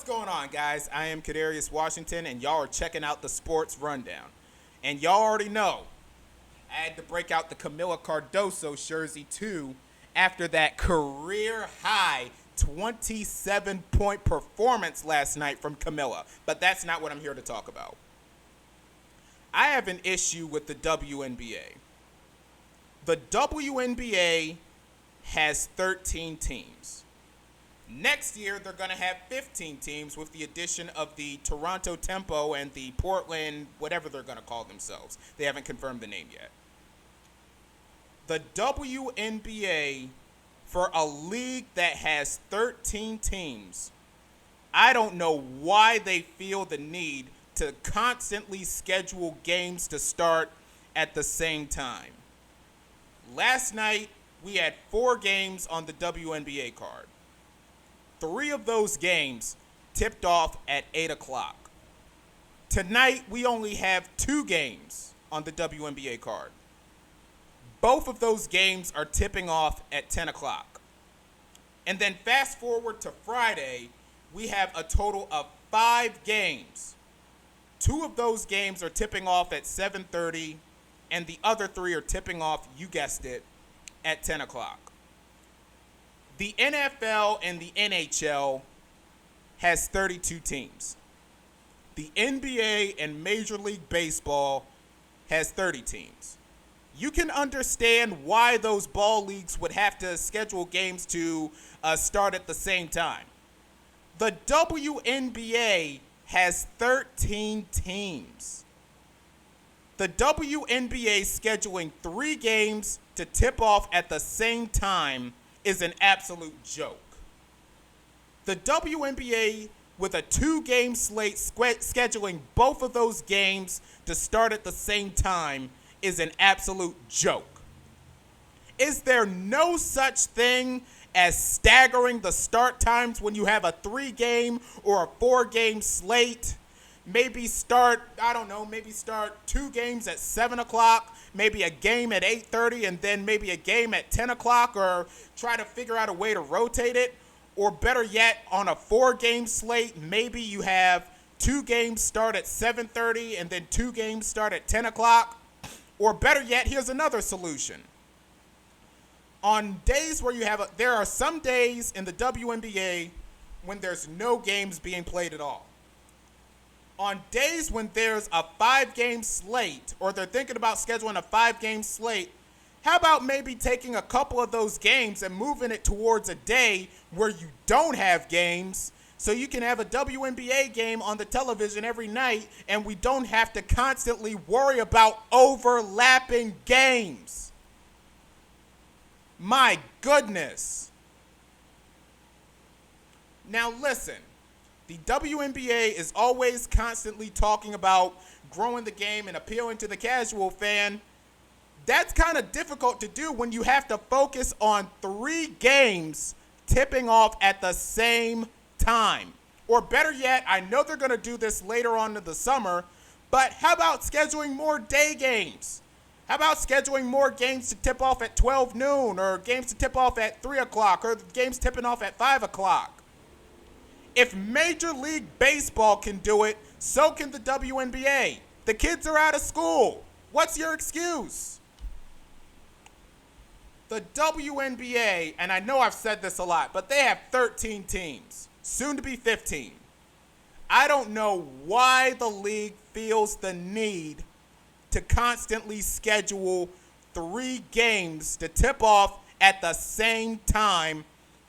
going on, guys? I am Kadarius Washington, and y'all are checking out the Sports Rundown. And y'all already know, I had to break out the Camila Cardoso jersey, too, after that career-high 27-point performance last night from Camila. But that's not what I'm here to talk about. I have an issue with the WNBA. The WNBA has 13 teams. Next year, they're going to have 15 teams with the addition of the Toronto Tempo and the Portland, whatever they're going to call themselves. They haven't confirmed the name yet. The WNBA, for a league that has 13 teams, I don't know why they feel the need to constantly schedule games to start at the same time. Last night, we had 4 games on the WNBA card. 3 of those games tipped off at 8 o'clock. Tonight, we only have 2 games on the WNBA card. Both of those games are tipping off at 10 o'clock. And then fast forward to Friday, we have a total of 5 games. 2 of those games are tipping off at 7:30, and the other 3 are tipping off, you guessed it, at 10 o'clock. The NFL and the NHL has 32 teams. The NBA and Major League Baseball has 30 teams. You can understand why those ball leagues would have to schedule games to start at the same time. The WNBA has 13 teams. The WNBA scheduling 3 games to tip off at the same time is an absolute joke. The WNBA, with a 2-game slate, scheduling both of those games to start at the same time is an absolute joke. Is there no such thing as staggering the start times when you have a 3-game or a 4-game slate? Maybe start 2 games at 7 o'clock, maybe a game at 8:30, and then maybe a game at 10 o'clock, or try to figure out a way to rotate it. Or better yet, on a 4-game slate, maybe you have 2 games start at 7:30 and then 2 games start at 10 o'clock. Or better yet, here's another solution. On days where there are some days in the WNBA when there's no games being played at all. On days when there's a 5-game slate, or they're thinking about scheduling a 5-game slate, how about maybe taking a couple of those games and moving it towards a day where you don't have games, so you can have a WNBA game on the television every night, and we don't have to constantly worry about overlapping games. My goodness. Now listen. The WNBA is always constantly talking about growing the game and appealing to the casual fan. That's kind of difficult to do when you have to focus on 3 games tipping off at the same time. Or better yet, I know they're going to do this later on in the summer, but how about scheduling more day games? How about scheduling more games to tip off at 12 noon, or games to tip off at 3 o'clock, or games tipping off at 5 o'clock? If Major League Baseball can do it, so can the WNBA. The kids are out of school. What's your excuse? The WNBA, and I know I've said this a lot, but they have 13 teams, soon to be 15. I don't know why the league feels the need to constantly schedule 3 games to tip off at the same time,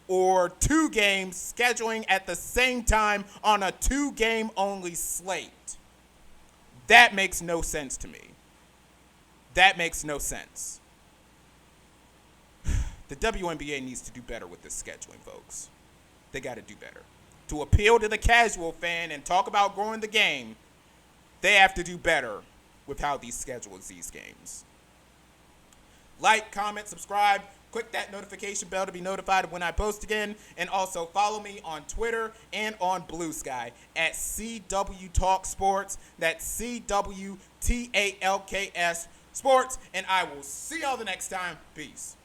or 2 games scheduling at the same time on a 2-game only slate. That makes no sense to me. That makes no sense. The WNBA needs to do better with this scheduling, folks. They got to do better. To appeal to the casual fan and talk about growing the game, they have to do better with how these schedules these games. Like, comment, subscribe. Click that notification bell to be notified when I post again. And also follow me on Twitter and on Bluesky at CW Talk Sports. That's CWTALKS Sports. And I will see y'all the next time. Peace.